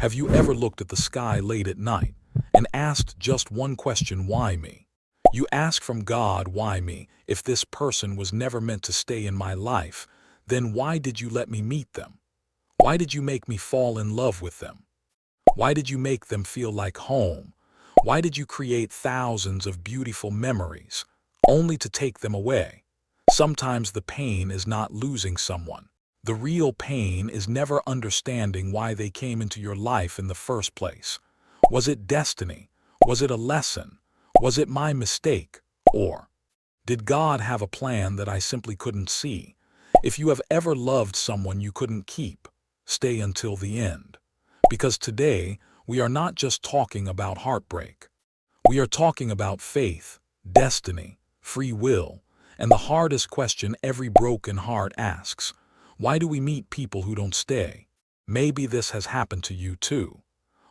Have you ever looked at the sky late at night and asked just one question, why me? You ask from God, why me? If this person was never meant to stay in my life, then why did you let me meet them? Why did you make me fall in love with them? Why did you make them feel like home? Why did you create thousands of beautiful memories, only to take them away? Sometimes the pain is not losing someone. The real pain is never understanding why they came into your life in the first place. Was it destiny? Was it a lesson? Was it my mistake? Or did God have a plan that I simply couldn't see? If you have ever loved someone you couldn't keep, stay until the end. Because today, we are not just talking about heartbreak. We are talking about faith, destiny, free will, and the hardest question every broken heart asks: why do we meet people who don't stay? Maybe this has happened to you too.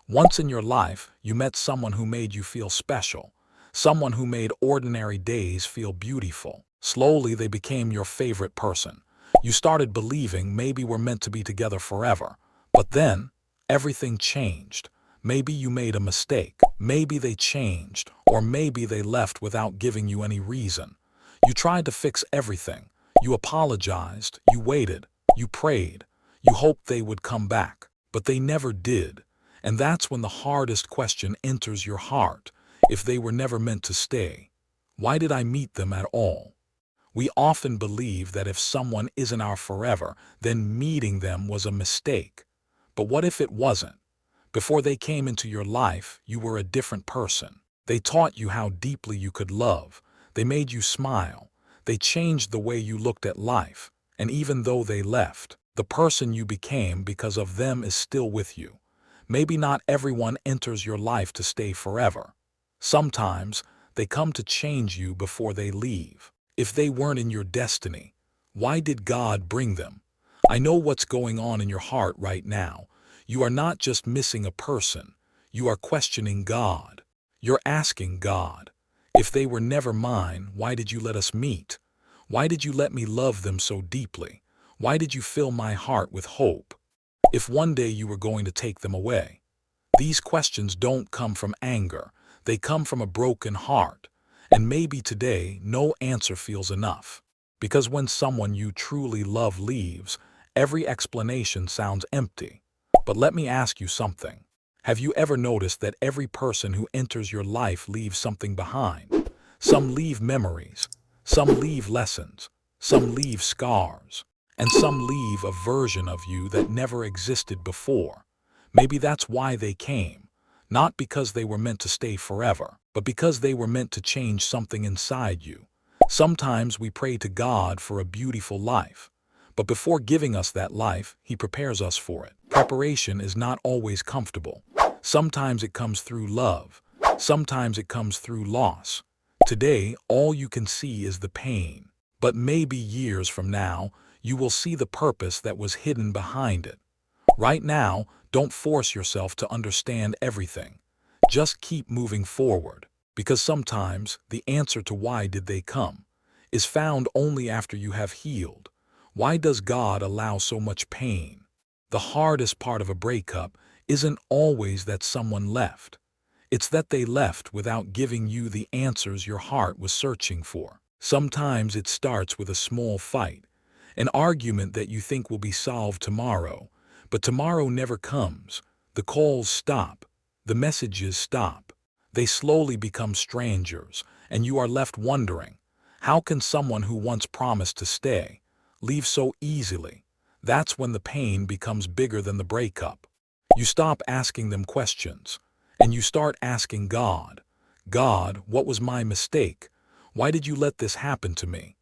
Once in your life, you met someone who made you feel special, someone who made ordinary days feel beautiful. Slowly, they became your favorite person. You started believing maybe we're meant to be together forever. But then, everything changed. Maybe you made a mistake. Maybe they changed. Or maybe they left without giving you any reason. You tried to fix everything. You apologized. You waited. You prayed. You hoped they would come back. But they never did. And that's when the hardest question enters your heart. If they were never meant to stay, why did I meet them at all? We often believe that if someone isn't our forever, then meeting them was a mistake. But what if it wasn't? Before they came into your life, you were a different person. They taught you how deeply you could love. They made you smile. They changed the way you looked at life. And even though they left, the person you became because of them is still with you. Maybe not everyone enters your life to stay forever. Sometimes they come to change you before they leave. If they weren't in your destiny, why did God bring them? I know what's going on in your heart right now. You are not just missing a person. You are questioning God. You're asking God, if they were never mine, why did you let us meet? Why did you let me love them so deeply? Why did you fill my heart with hope? If one day you were going to take them away? These questions don't come from anger. They come from a broken heart. And maybe today, no answer feels enough. Because when someone you truly love leaves, every explanation sounds empty. But let me ask you something. Have you ever noticed that every person who enters your life leaves something behind? Some leave memories, some leave lessons, some leave scars, and some leave a version of you that never existed before. Maybe that's why they came. Not because they were meant to stay forever, but because they were meant to change something inside you. Sometimes we pray to God for a beautiful life, but before giving us that life, He prepares us for it. Preparation is not always comfortable. Sometimes it comes through love. Sometimes it comes through loss. Today, all you can see is the pain. But maybe years from now, you will see the purpose that was hidden behind it. Right now, don't force yourself to understand everything. Just keep moving forward, because sometimes the answer to why did they come is found only after you have healed. Why does God allow so much pain? The hardest part of a breakup isn't always that someone left. It's that they left without giving you the answers your heart was searching for. Sometimes it starts with a small fight, an argument that you think will be solved tomorrow. But tomorrow never comes. The calls stop. The messages stop. They slowly become strangers, and you are left wondering, how can someone who once promised to stay leave so easily? That's when the pain becomes bigger than the breakup. You stop asking them questions, and you start asking God, God, what was my mistake? Why did you let this happen to me?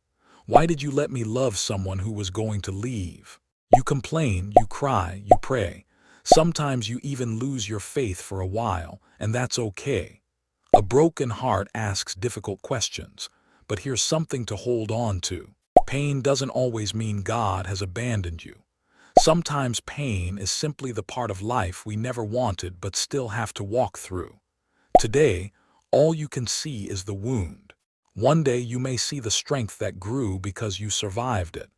Why did you let me love someone who was going to leave? You complain, you cry, you pray. Sometimes you even lose your faith for a while, and that's okay. A broken heart asks difficult questions, but here's something to hold on to. Pain doesn't always mean God has abandoned you. Sometimes pain is simply the part of life we never wanted but still have to walk through. Today, all you can see is the wound. One day you may see the strength that grew because you survived it.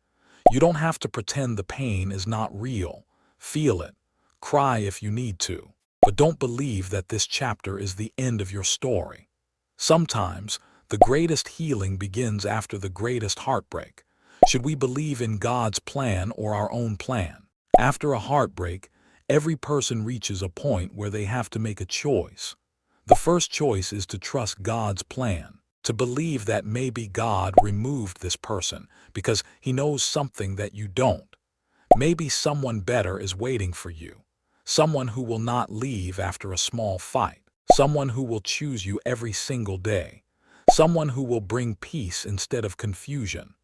You don't have to pretend the pain is not real. Feel it. Cry if you need to. But don't believe that this chapter is the end of your story. Sometimes, the greatest healing begins after the greatest heartbreak. Should we believe in God's plan or our own plan? After a heartbreak, every person reaches a point where they have to make a choice. The first choice is to trust God's plan, to believe that maybe God removed this person because he knows something that you don't. Maybe someone better is waiting for you, someone who will not leave after a small fight, someone who will choose you every single day, someone who will bring peace instead of confusion.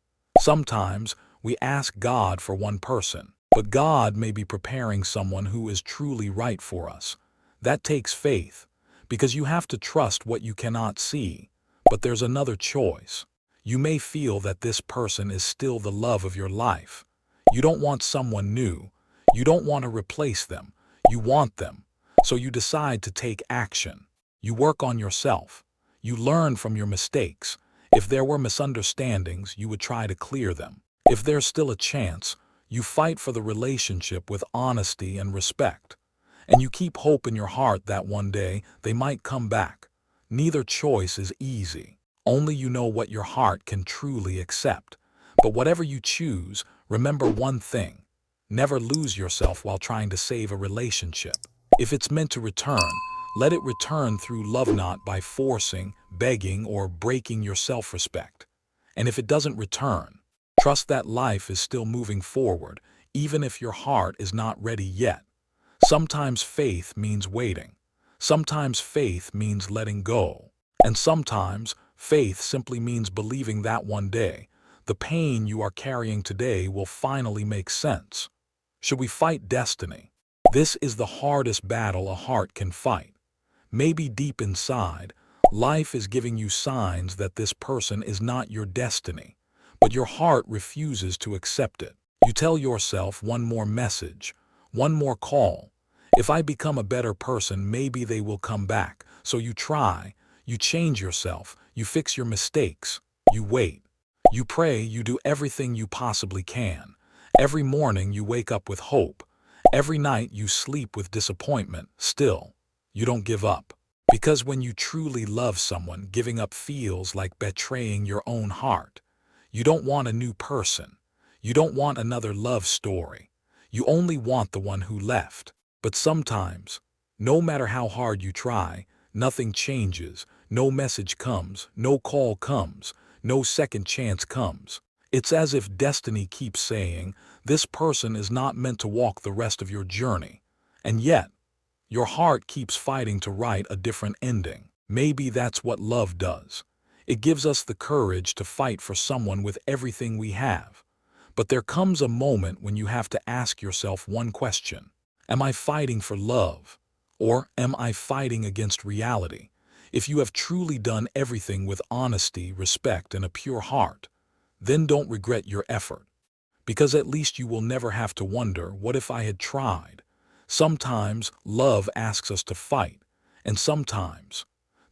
Sometimes we ask God for one person, but God may be preparing someone who is truly right for us. That takes faith, because you have to trust what you cannot see. But there's another choice. You may feel that this person is still the love of your life. You don't want someone new. You don't want to replace them. You want them. So you decide to take action. You work on yourself. You learn from your mistakes. If there were misunderstandings, you would try to clear them. If there's still a chance, you fight for the relationship with honesty and respect. And you keep hope in your heart that one day they might come back. Neither choice is easy. Only you know what your heart can truly accept. But whatever you choose, remember one thing. Never lose yourself while trying to save a relationship. If it's meant to return, let it return through love, not by forcing, begging, or breaking your self-respect. And if it doesn't return, trust that life is still moving forward, even if your heart is not ready yet. Sometimes faith means waiting. Sometimes faith means letting go. And sometimes faith simply means believing that one day, the pain you are carrying today will finally make sense. Should we fight destiny? This is the hardest battle a heart can fight. Maybe deep inside, life is giving you signs that this person is not your destiny, but your heart refuses to accept it. You tell yourself one more message, one more call. If I become a better person, maybe they will come back. So you try, you change yourself, you fix your mistakes, you wait. You pray, you do everything you possibly can. Every morning you wake up with hope. Every night you sleep with disappointment. Still, you don't give up. Because when you truly love someone, giving up feels like betraying your own heart. You don't want a new person. You don't want another love story. You only want the one who left. But sometimes, no matter how hard you try, nothing changes. No message comes, no call comes, no second chance comes. It's as if destiny keeps saying, this person is not meant to walk the rest of your journey. And yet, your heart keeps fighting to write a different ending. Maybe that's what love does. It gives us the courage to fight for someone with everything we have. But there comes a moment when you have to ask yourself one question. Am I fighting for love? Or am I fighting against reality? If you have truly done everything with honesty, respect, and a pure heart, then don't regret your effort. Because at least you will never have to wonder, what if I had tried? Sometimes love asks us to fight, and sometimes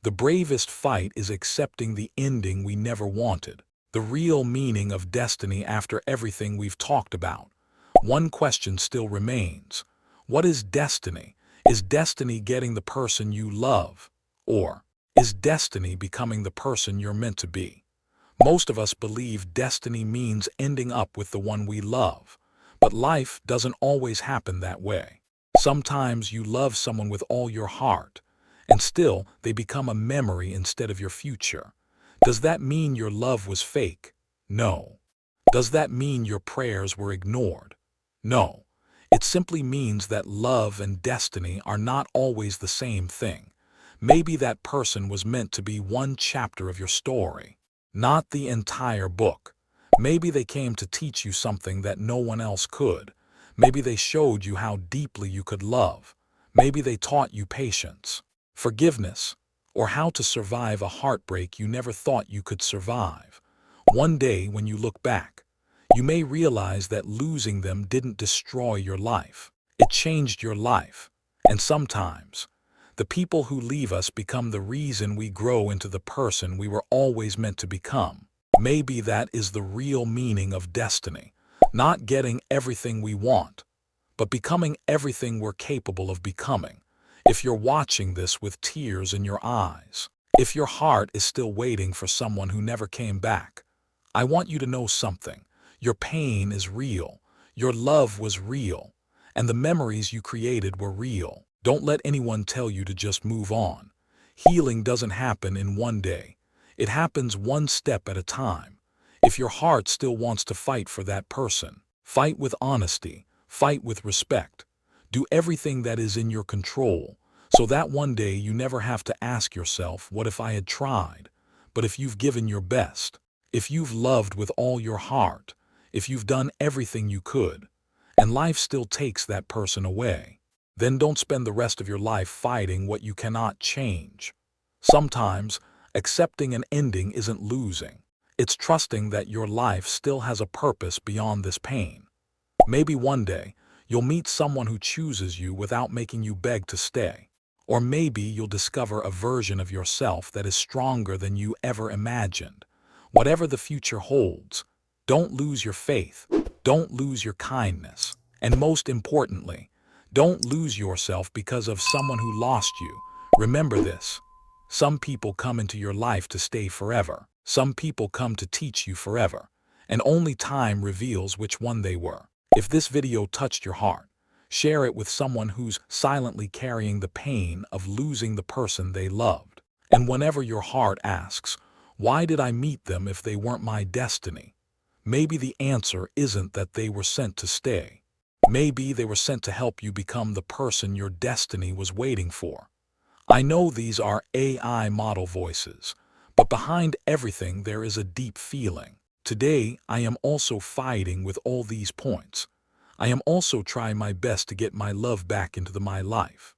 the bravest fight is accepting the ending we never wanted. The real meaning of destiny after everything we've talked about. One question still remains. What is destiny? Is destiny getting the person you love? Or is destiny becoming the person you're meant to be? Most of us believe destiny means ending up with the one we love. But life doesn't always happen that way. Sometimes you love someone with all your heart, and still they become a memory instead of your future. Does that mean your love was fake? No. Does that mean your prayers were ignored? No. It simply means that love and destiny are not always the same thing. Maybe that person was meant to be one chapter of your story, not the entire book. Maybe they came to teach you something that no one else could. Maybe they showed you how deeply you could love. Maybe they taught you patience, forgiveness, or how to survive a heartbreak you never thought you could survive. One day when you look back, you may realize that losing them didn't destroy your life. It changed your life. And sometimes, the people who leave us become the reason we grow into the person we were always meant to become. Maybe that is the real meaning of destiny. Not getting everything we want, but becoming everything we're capable of becoming. If you're watching this with tears in your eyes, if your heart is still waiting for someone who never came back, I want you to know something. Your pain is real. Your love was real. And the memories you created were real. Don't let anyone tell you to just move on. Healing doesn't happen in one day. It happens one step at a time. If your heart still wants to fight for that person, fight with honesty, fight with respect. Do everything that is in your control, so that one day you never have to ask yourself, what if I had tried? But if you've given your best, if you've loved with all your heart, if you've done everything you could, and life still takes that person away, then don't spend the rest of your life fighting what you cannot change. Sometimes, accepting an ending isn't losing. It's trusting that your life still has a purpose beyond this pain. Maybe one day, you'll meet someone who chooses you without making you beg to stay. Or maybe you'll discover a version of yourself that is stronger than you ever imagined. Whatever the future holds, don't lose your faith, don't lose your kindness, and most importantly, don't lose yourself because of someone who lost you. Remember this. Some people come into your life to stay forever. Some people come to teach you forever. And only time reveals which one they were. If this video touched your heart, share it with someone who's silently carrying the pain of losing the person they loved. And whenever your heart asks, why did I meet them if they weren't my destiny? Maybe the answer isn't that they were sent to stay. Maybe they were sent to help you become the person your destiny was waiting for. I know these are AI model voices, but behind everything there is a deep feeling. Today, I am also fighting with all these points. I am also trying my best to get my love back into my life.